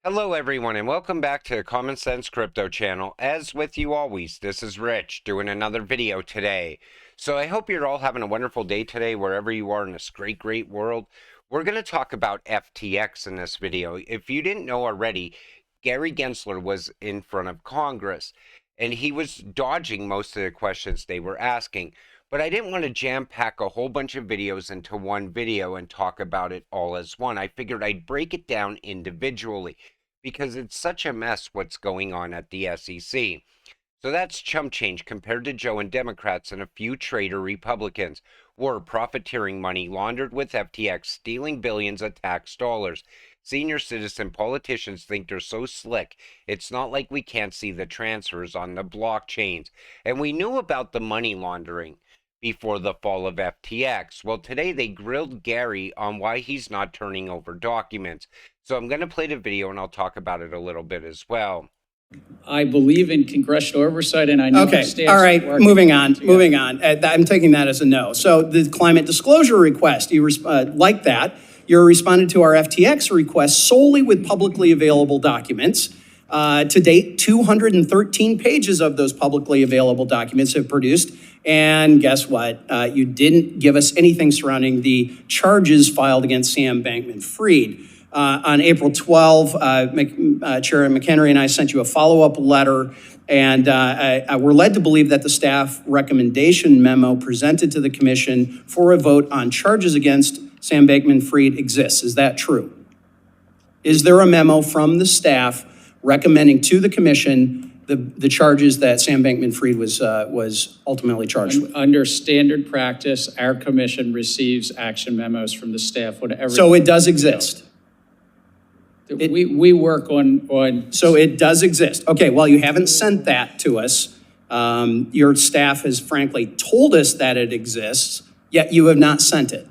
Hello everyone and welcome back to Common Sense Crypto channel. As with you always, this is Rich doing another video today. So I hope you're all having a wonderful day today wherever you are in this great world. We're going to talk about FTX in this video. If you didn't know already, Gary Gensler was in front of Congress and he was dodging most of the questions they were asking. But I didn't want to jam-pack a whole bunch of videos into one video and talk about it all as one. I figured I'd break it down individually, because it's such a mess what's going on at the SEC. So that's chump change compared to Joe and Democrats and a few traitor Republicans. We're profiteering money laundered with FTX, stealing billions of tax dollars. Senior citizen politicians think they're so slick, it's not like we can't see the transfers on the blockchains. And we knew about the money laundering before the fall of FTX. Well, today they grilled Gary on why he's not turning over documents. So I'm going to play the video and I'll talk about it a little bit as well. I believe in congressional oversight, and I know okay. All right, moving on. I'm taking that as a no. So the climate disclosure request, you like that. You're responding to our FTX request solely with publicly available documents. To date, 213 pages of those publicly available documents have produced. And guess what? You didn't give us anything surrounding the charges filed against Sam Bankman-Fried. On April 12, Chair McHenry and I sent you a follow-up letter, and we're led to believe that the staff recommendation memo presented to the commission for a vote on charges against Sam Bankman-Fried exists. Is that true? Is there a memo from the staff recommending to the commission the charges that Sam Bankman-Fried was ultimately charged with? Under standard practice, our commission receives action memos from the staff whenever. So it does exist. We work on. So it does exist. Okay, well, you haven't sent that to us. Your staff has frankly told us that it exists, yet you have not sent it.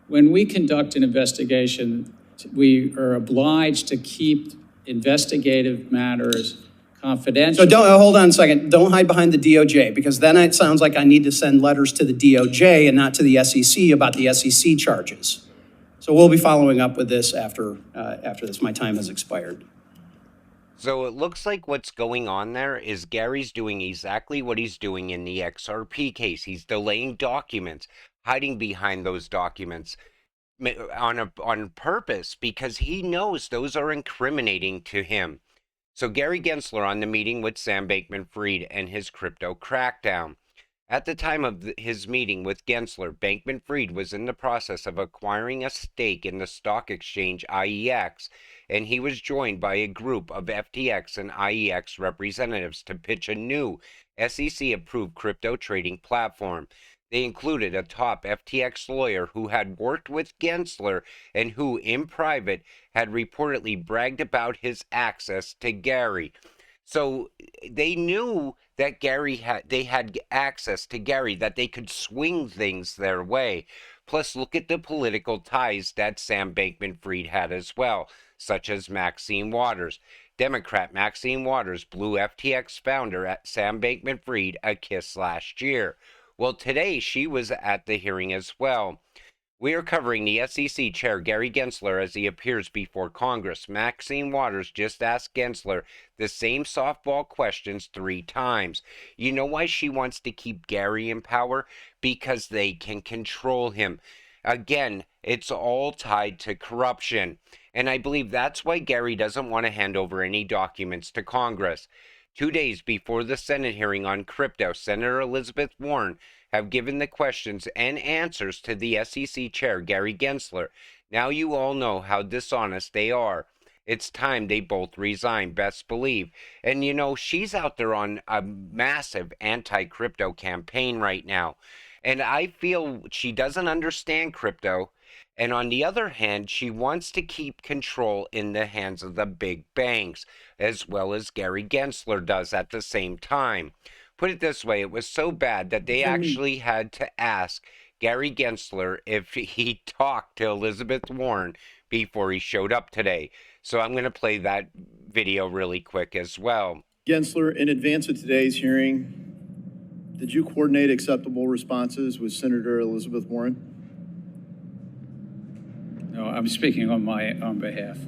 When we conduct an investigation, we are obliged to keep investigative matters confidential. So hold on a second. Don't hide behind the DOJ, because then it sounds like I need to send letters to the DOJ and not to the SEC about the SEC charges. So we'll be following up with this after this. My time has expired. So it looks like what's going on there is Gary's doing exactly what he's doing in the XRP case. He's delaying documents, hiding behind those documents on purpose, because he knows those are incriminating to him. So Gary Gensler on the meeting with Sam Bankman-Fried and his crypto crackdown. At the time of his meeting with Gensler, Bankman-Fried was in the process of acquiring a stake in the stock exchange IEX, and he was joined by a group of FTX and IEX representatives to pitch a new SEC-approved crypto trading platform. They included a top FTX lawyer who had worked with Gensler and who, in private, had reportedly bragged about his access to Gary. So they knew that they had access to Gary, that they could swing things their way. Plus, look at the political ties that Sam Bankman-Fried had as well, such as Maxine Waters. Democrat Maxine Waters blew FTX founder Sam Bankman-Fried a kiss last year. Well, today she was at the hearing as well. We are covering the SEC Chair Gary Gensler as he appears before Congress. Maxine Waters just asked Gensler the same softball questions 3 times. You know why she wants to keep Gary in power? Because they can control him. Again, it's all tied to corruption. And I believe that's why Gary doesn't want to hand over any documents to Congress. 2 days before the Senate hearing on crypto, Senator Elizabeth Warren have given the questions and answers to the SEC Chair, Gary Gensler. Now you all know how dishonest they are. It's time they both resign, best believe. And you know, she's out there on a massive anti-crypto campaign right now. And I feel she doesn't understand crypto. And on the other hand, she wants to keep control in the hands of the big banks, as well as Gary Gensler does at the same time. Put it this way, it was so bad that they actually had to ask Gary Gensler if he talked to Elizabeth Warren before he showed up today. So I'm going to play that video really quick as well. Gensler, in advance of today's hearing, did you coordinate acceptable responses with Senator Elizabeth Warren? No, I'm speaking on my own behalf.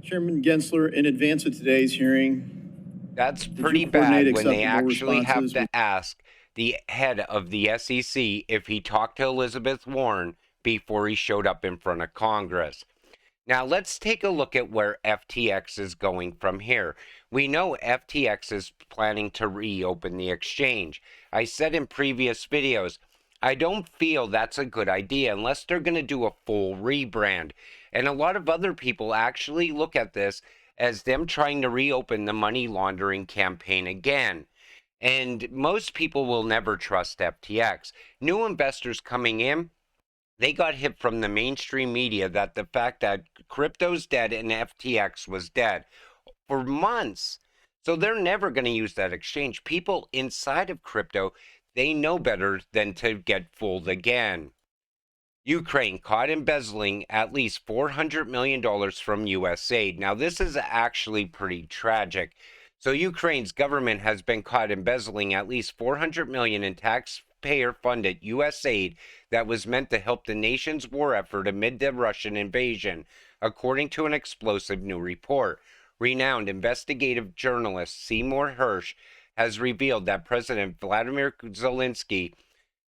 Chairman Gensler, in advance of today's hearing, That's did pretty you coordinate bad when they acceptable actually have responses to with ask the head of the SEC if he talked to Elizabeth Warren before he showed up in front of Congress. Now, let's take a look at where FTX is going from here. We know FTX is planning to reopen the exchange. I said in previous videos, I don't feel that's a good idea unless they're going to do a full rebrand. And a lot of other people actually look at this as them trying to reopen the money laundering campaign again. And most people will never trust FTX. New investors coming in, they got hit from the mainstream media that the fact that crypto's dead and FTX was dead for months. So they're never going to use that exchange. People inside of crypto, they know better than to get fooled again. Ukraine caught embezzling at least $400 million from U.S. aid. Now, this is actually pretty tragic. So Ukraine's government has been caught embezzling at least $400 million in taxpayer-funded U.S. aid that was meant to help the nation's war effort amid the Russian invasion, according to an explosive new report. Renowned investigative journalist Seymour Hersh has revealed that President Vladimir Zelensky,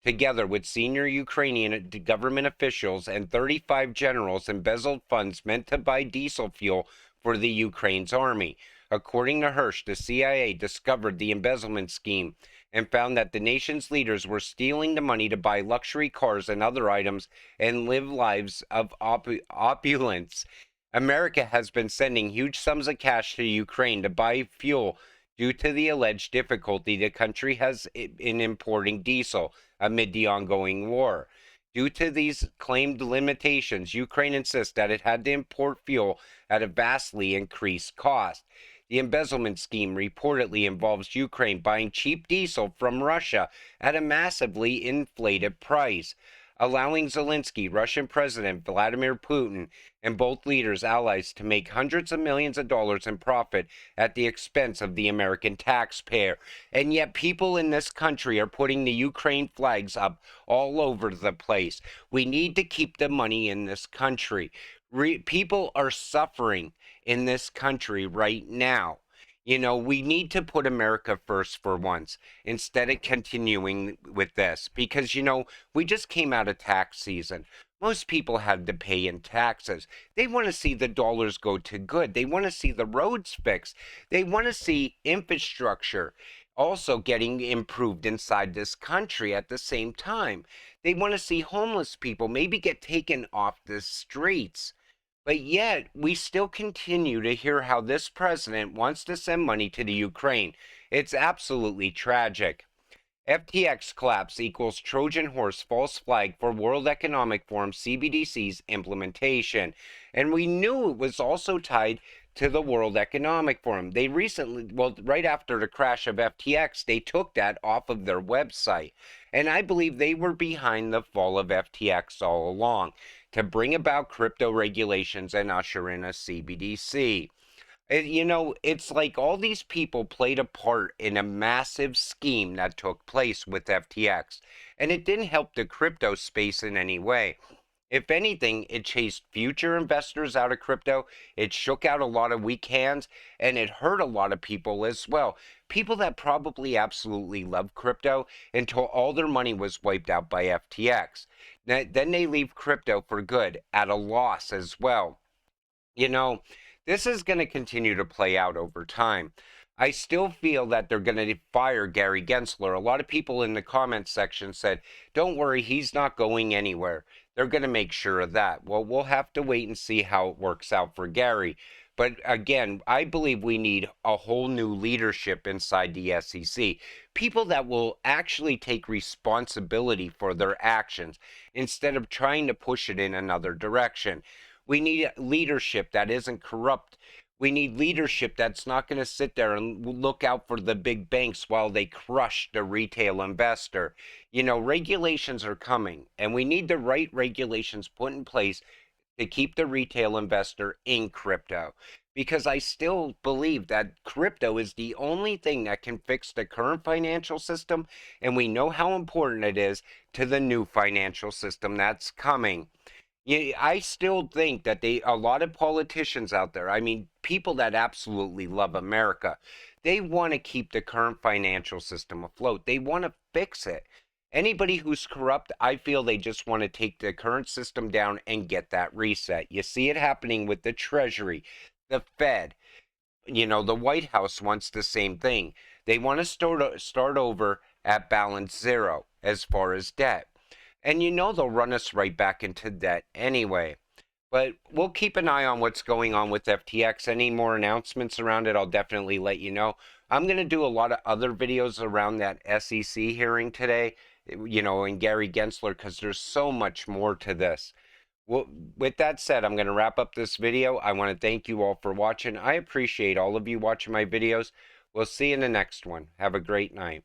together with senior Ukrainian government officials and 35 generals, embezzled funds meant to buy diesel fuel for the Ukraine's army. According to Hersh, the CIA discovered the embezzlement scheme and found that the nation's leaders were stealing the money to buy luxury cars and other items and live lives of opulence. America has been sending huge sums of cash to Ukraine to buy fuel due to the alleged difficulty the country has in importing diesel amid the ongoing war. Due to these claimed limitations, Ukraine insists that it had to import fuel at a vastly increased cost. The embezzlement scheme reportedly involves Ukraine buying cheap diesel from Russia at a massively inflated price, allowing Zelensky, Russian President Vladimir Putin, and both leaders' allies to make hundreds of millions of dollars in profit at the expense of the American taxpayer. And yet people in this country are putting the Ukraine flags up all over the place. We need to keep the money in this country. People are suffering in this country right now. You know, we need to put America first for once instead of continuing with this because, we just came out of tax season. Most people had to pay in taxes. They want to see the dollars go to good. They want to see the roads fixed. They want to see infrastructure also getting improved inside this country at the same time. They want to see homeless people maybe get taken off the streets. But yet, we still continue to hear how this president wants to send money to the Ukraine. It's absolutely tragic. FTX collapse equals Trojan horse false flag for World Economic Forum CBDC's implementation. And we knew it was also tied to the World Economic Forum. They recently, well, right after the crash of FTX, they took that off of their website. And I believe they were behind the fall of FTX all along to bring about crypto regulations and usher in a CBDC. It's like all these people played a part in a massive scheme that took place with FTX, and it didn't help the crypto space in any way. If anything, it chased future investors out of crypto, it shook out a lot of weak hands, and it hurt a lot of people as well. People that probably absolutely love crypto until all their money was wiped out by FTX. Then they leave crypto for good at a loss as well. This is going to continue to play out over time. I still feel that they're going to fire Gary Gensler. A lot of people in the comments section said, don't worry, he's not going anywhere. They're going to make sure of that. Well, we'll have to wait and see how it works out for Gary. But again, I believe we need a whole new leadership inside the SEC. People that will actually take responsibility for their actions instead of trying to push it in another direction. We need leadership that isn't corrupt. We need leadership that's not going to sit there and look out for the big banks while they crush the retail investor. Regulations are coming, and we need the right regulations put in place to keep the retail investor in crypto. Because I still believe that crypto is the only thing that can fix the current financial system, and we know how important it is to the new financial system that's coming. Yeah, I still think that a lot of politicians out there, I mean, people that absolutely love America, they want to keep the current financial system afloat. They want to fix it. Anybody who's corrupt, I feel they just want to take the current system down and get that reset. You see it happening with the Treasury, the Fed. The White House wants the same thing. They want to start over at balance zero as far as debt. And they'll run us right back into debt anyway. But we'll keep an eye on what's going on with FTX. Any more announcements around it, I'll definitely let you know. I'm going to do a lot of other videos around that SEC hearing today, and Gary Gensler, because there's so much more to this. Well, with that said, I'm going to wrap up this video. I want to thank you all for watching. I appreciate all of you watching my videos. We'll see you in the next one. Have a great night.